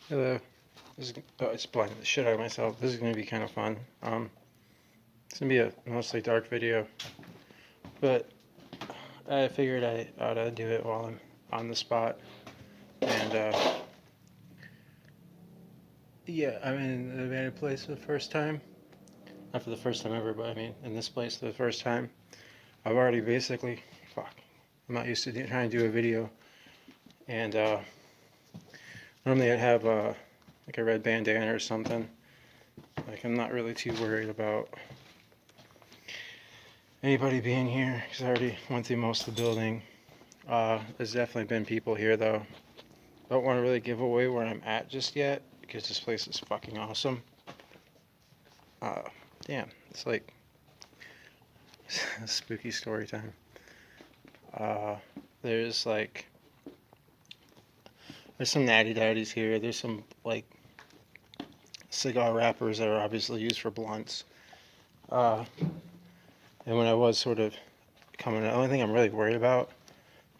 Hello. It's blinding the shit out of myself. This is gonna be kind of fun. It's gonna be a mostly dark video, but I figured I ought to do it while I'm on the spot. And yeah, I'm in an abandoned place for the first time. Not for the first time ever, but I mean in this place for the first time. I've already basically, fuck. I'm not used to trying to do a video, and normally I'd have like a red bandana or something. Like I'm not really too worried about anybody being here because I already went through most of the building. There's definitely been people here though. Don't want to really give away where I'm at just yet because this place is fucking awesome. Uh, Damn, it's like spooky story time. Uh, there's like there's some natty daddies here. There's some like cigar wrappers that are obviously used for blunts. Uh, and when I was sort of coming, the only thing I'm really worried about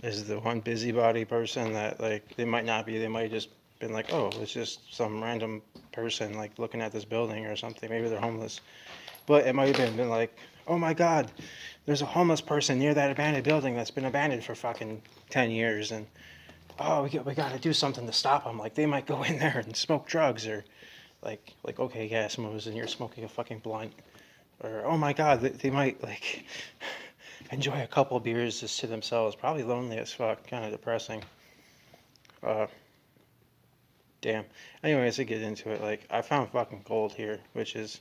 is the one busybody person that like they might not be. They might just been like, oh, it's just some random person like looking at this building or something. Maybe they're homeless, but it might have been like, oh my god, there's a homeless person near that abandoned building that's been abandoned for fucking 10 years, and oh, we got to do something to stop them. Like they might go in there and smoke drugs or like okay, yeah, someone was in here smoking a fucking blunt, or oh my god, they might like enjoy a couple beers just to themselves. Probably lonely as fuck, kind of depressing. Uh, Damn. Anyways, to get into it, like I found fucking gold here, which is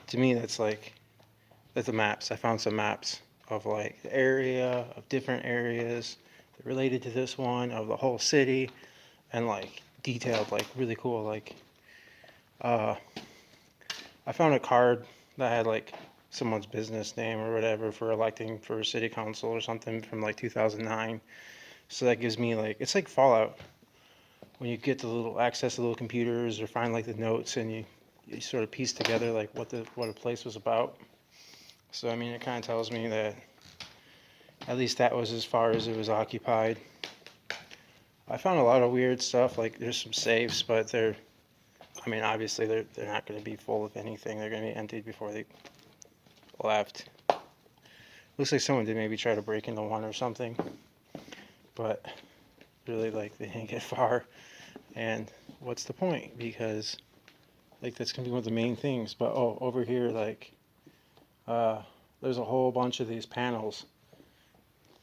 to me that's the maps. I found some maps of like the area of different areas that related to this one of the whole city and like detailed, like really cool. Like uh, I found a card that had like someone's business name or whatever for electing for city council or something from like 2009. So that gives me like it's like Fallout when you get the little access to little computers or find like the notes and you sort of piece together like what a place was about. So I mean it kind of tells me that at least that was as far as it was occupied. I found a lot of weird stuff like there's some safes, but they're I mean obviously they're not going to be full of anything. They're going to be emptied before they left. Looks like someone did maybe try to break into one or something, but really like they didn't get far. And what's the point? Because like that's gonna be one of the main things. But oh, over here, like, uh, there's a whole bunch of these panels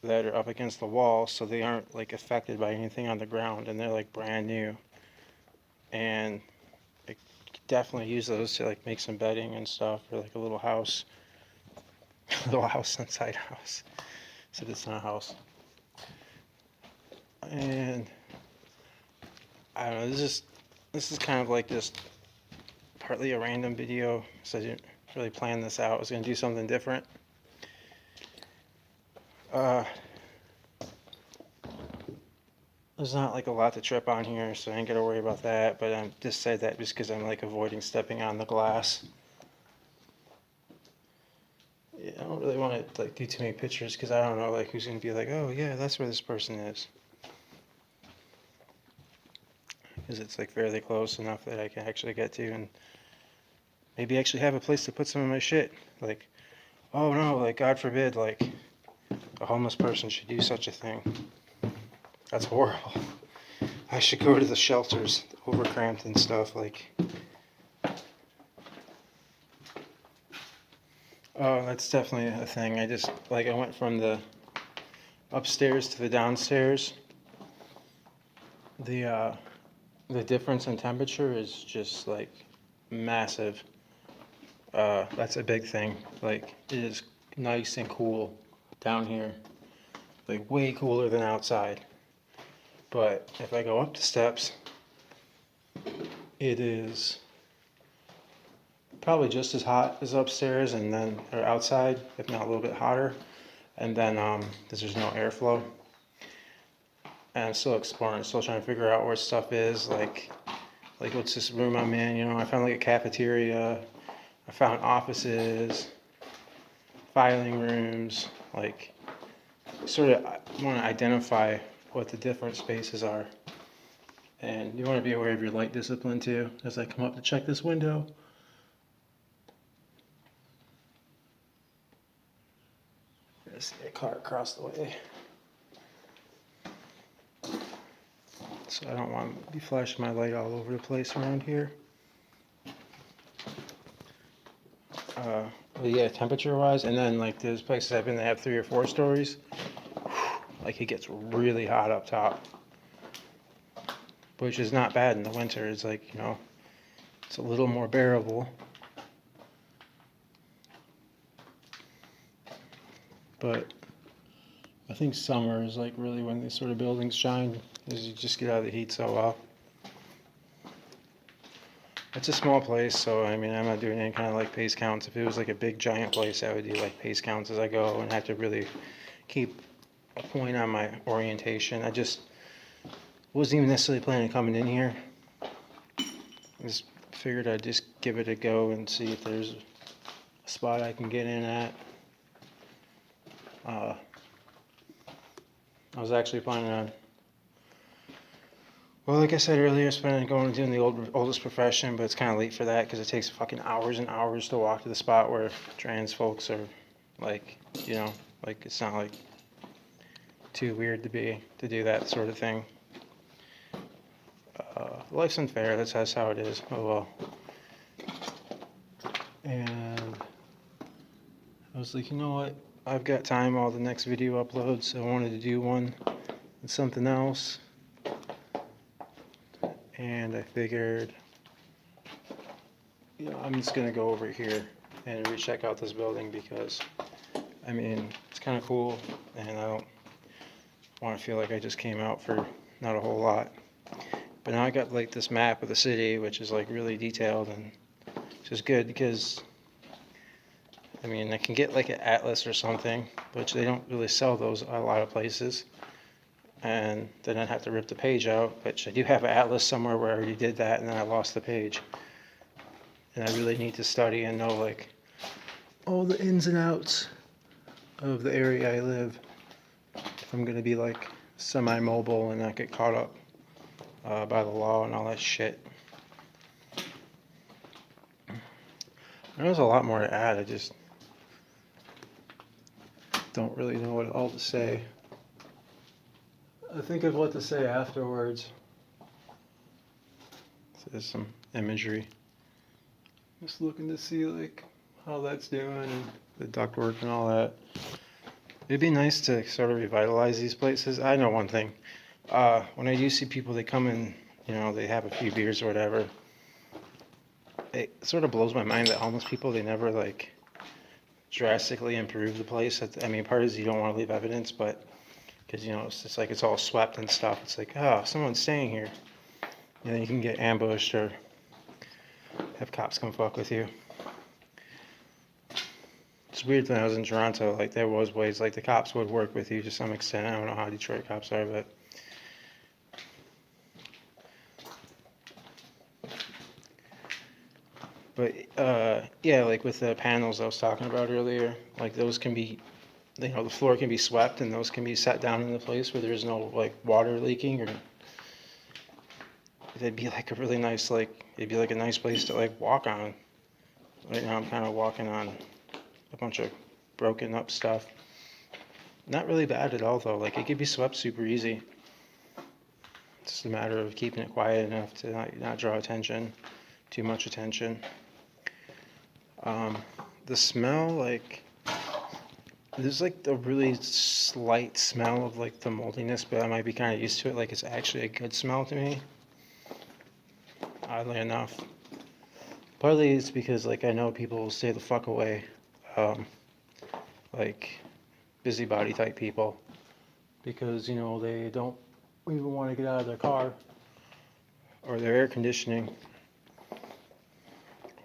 that are up against the wall, so they aren't like affected by anything on the ground, and they're like brand new. And I could definitely use those to like make some bedding and stuff, or like a little house, little house inside house. So it's not a house. And I don't know. This is kind of like just partly a random video, so I didn't really plan this out. I was gonna do something different. Uh, there's not like a lot to trip on here, so I ain't gotta worry about that. But I just said that just because I'm like avoiding stepping on the glass. Yeah, I don't really want to like do too many pictures because I don't know like who's gonna be like, oh yeah, that's where this person is, because it's like fairly close enough that I can actually get to and maybe actually have a place to put some of my shit. Like, oh no, like God forbid, like a homeless person should do such a thing. That's horrible. I should go to the shelters, overcramped and stuff. Like, oh, that's definitely a thing. I just like I went from the upstairs to the downstairs. The uh, the difference in temperature is just like massive. That's a big thing. Like, it is nice and cool down here, like way cooler than outside. But if I go up the steps, it is probably just as hot as upstairs, and then or outside, if not a little bit hotter. And then because there's no airflow, and I'm still exploring, still trying to figure out where stuff is. Like what's this room I'm in? You know, I found like a cafeteria. I found offices, filing rooms. Like, sort of want to identify what the different spaces are. And you want to be aware of your light discipline too. As I come up to check this window, I see a car across the way. So I don't want to be flashing my light all over the place around here. But yeah, temperature wise, and then like there's places I've been that have 3 or 4 stories. Like it gets really hot up top, which is not bad in the winter. It's like, you know, it's a little more bearable. But I think summer is like really when these sort of buildings shine, is you just get out of the heat so well. It's a small place, so I mean, I'm not doing any kind of like pace counts. If it was like a big giant place, I would do like pace counts as I go and have to really keep a point on my orientation. I just wasn't even necessarily planning on coming in here. I just figured I'd just give it a go and see if there's a spot I can get in at. I was actually planning on, well, like I said earlier, I was planning on going and doing the oldest profession, but it's kind of late for that because it takes fucking hours and hours to walk to the spot where trans folks are, like, you know, like it's not like too weird to do that sort of thing. Life's unfair. That's how it is. Oh well. And I was like, you know what? I've got time. All the next video uploads. So I wanted to do one with something else. And I figured, you know, I'm just gonna go over here and recheck out this building because, I mean, it's kind of cool, and I don't want to feel like I just came out for not a whole lot. But now I got like this map of the city, which is like really detailed, and which is good because, I mean, I can get like an atlas or something, which they don't really sell those a lot of places. And then I'd have to rip the page out, which I do have an atlas somewhere where I already did that, and then I lost the page. And I really need to study and know like all the ins and outs of the area I live if I'm gonna be like semi-mobile and not get caught up by the law and all that shit. There's a lot more to add. I just don't really know what all to say. I think of what to say afterwards. So there's some imagery. Just looking to see like how that's doing and the ductwork and all that. It'd be nice to sort of revitalize these places. I know one thing. When I do see people, they come in, you know, they have a few beers or whatever. It sort of blows my mind that homeless people, they never like drastically improve the place. I mean, part is you don't want to leave evidence, but because, you know, it's just like it's all swept and stuff. It's like, oh, someone's staying here. And then you can get ambushed or have cops come fuck with you. It's weird when I was in Toronto, like there was ways like the cops would work with you to some extent. I don't know how Detroit cops are, but yeah, like with the panels I was talking about earlier, like those can be, you know, the floor can be swept and those can be set down in a place where there's no like water leaking, or it'd be like a really nice, like it'd be like a nice place to like walk on. Right now I'm kind of walking on a bunch of broken up stuff. Not really bad at all though. Like it could be swept super easy. It's just a matter of keeping it quiet enough to not draw attention, too much attention. The smell, like there's like a really slight smell of like the moldiness, but I might be kind of used to it. Like it's actually a good smell to me, oddly enough. Partly it's because like I know people will stay the fuck away, like busybody type people, because, you know, they don't even want to get out of their car or their air conditioning,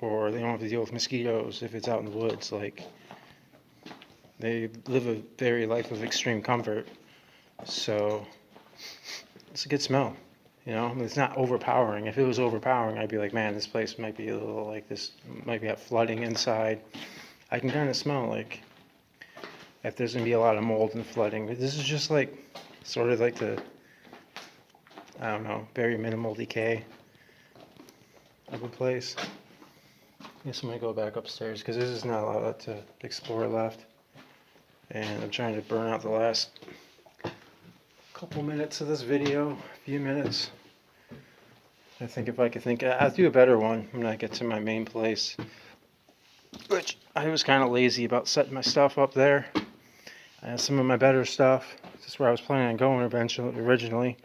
or they don't have to deal with mosquitoes if it's out in the woods. Like they live a very life of extreme comfort, so it's a good smell. You know, it's not overpowering. If it was overpowering, I'd be like, man, this place might be a little like this, might be have flooding inside. I can kind of smell like if there's gonna be a lot of mold and flooding. But this is just like sort of like the, I I don't know, very minimal decay of a place. I guess I'm gonna go back upstairs because this is not a lot to explore left. And I'm trying to burn out the last couple minutes of this video, a few minutes. I think if I could think, I'll do a better one when I get to my main place. Which I was kind of lazy about setting my stuff up there. I had some of my better stuff. This is where I was planning on going originally.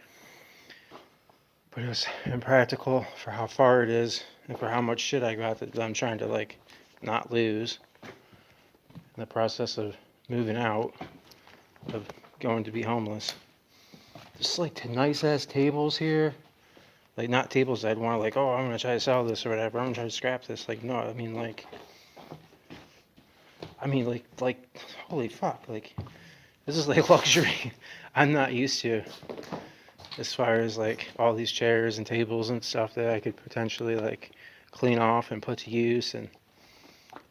But it was impractical for how far it is and for how much shit I got that I'm trying to like not lose in the process of moving out, of going to be homeless. Just like nice ass tables here. Like not tables I'd want to like, oh, I'm gonna try to sell this or whatever. I'm gonna try to scrap this. Like no, I mean like holy fuck, like this is like luxury I'm not used to, as far as like all these chairs and tables and stuff that I could potentially like clean off and put to use. And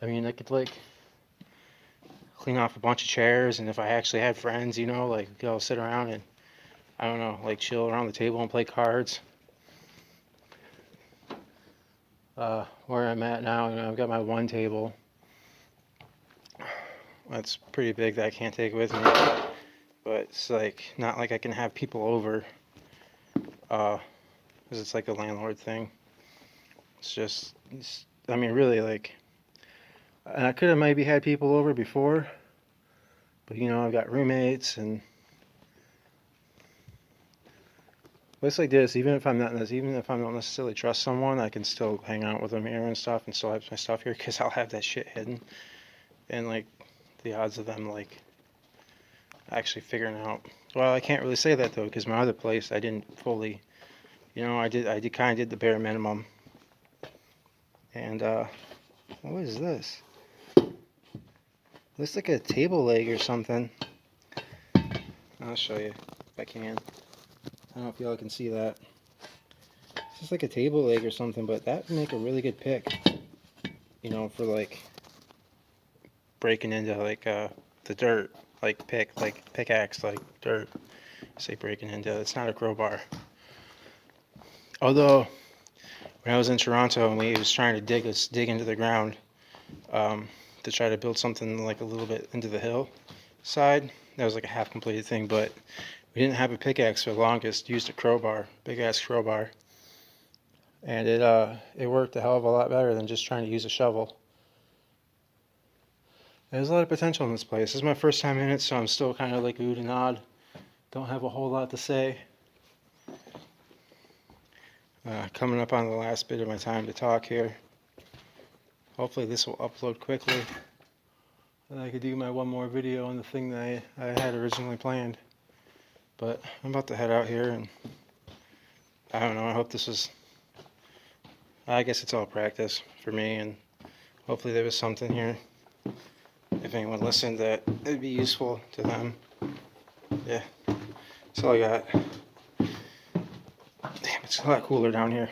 I mean I could like clean off a bunch of chairs, and if I actually had friends, you know, like go sit around and I don't know, like chill around the table and play cards. Where I'm at now, you know, I've got my one table. That's pretty big that I can't take with me. But it's like not like I can have people over. Because it's like a landlord thing. I mean, really, like, and I could have maybe had people over before, but you know, I've got roommates and place like this. Even if I don't necessarily trust someone, I can still hang out with them here and stuff, and still have my stuff here because I'll have that shit hidden. And like, the odds of them like actually figuring out. Well, I can't really say that though, because my other place I didn't fully. You know, I kind of did the bare minimum. And, what is this? Looks like a table leg or something. I'll show you if I can. I don't know if y'all can see that. It's just like a table leg or something, but that would make a really good pick. You know, for like breaking into like the dirt, like pickaxe, like dirt. Say breaking into. It's not a crowbar. Although, when I was in Toronto and we was trying to dig into the ground to try to build something like a little bit into the hill side, that was like a half completed thing, but we didn't have a pickaxe for the longest. Used a crowbar, big ass crowbar, and it worked a hell of a lot better than just trying to use a shovel. There's a lot of potential in this place. This is my first time in it, so I'm still kind of like oohed and awed. Don't have a whole lot to say. Coming up on the last bit of my time to talk here. Hopefully this will upload quickly, and I could do my one more video on the thing that I had originally planned. But I'm about to head out here, and I don't know, I hope this is, I guess it's all practice for me, and hopefully there was something here, if anyone listened, that it'd be useful to them. Yeah, that's all I got. Damn, it's a lot cooler down here.